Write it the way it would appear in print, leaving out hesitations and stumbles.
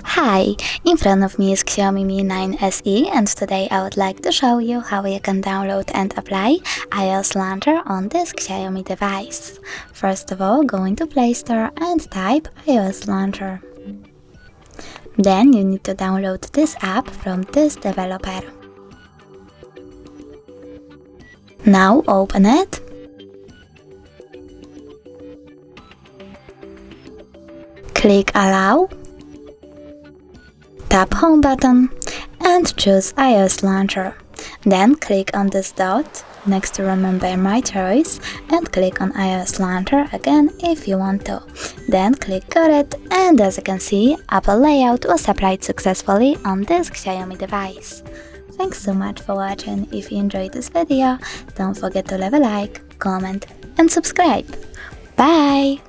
Hi, in front of me is Xiaomi Mi 9 SE, and today I would like to show you how you can download and apply iOS Launcher on this Xiaomi device. First of all, go into Play Store and type iOS Launcher. Then you need to download this app from this developer. Now open it. Click Allow. Tap Home button and choose iOS Launcher. Then click on this dot next to Remember My Choice and click on iOS Launcher again if you want to. Then click Got it, and as you can see, Apple layout was applied successfully on this Xiaomi device. Thanks so much for watching. If you enjoyed this video, don't forget to leave a like, comment and subscribe. Bye!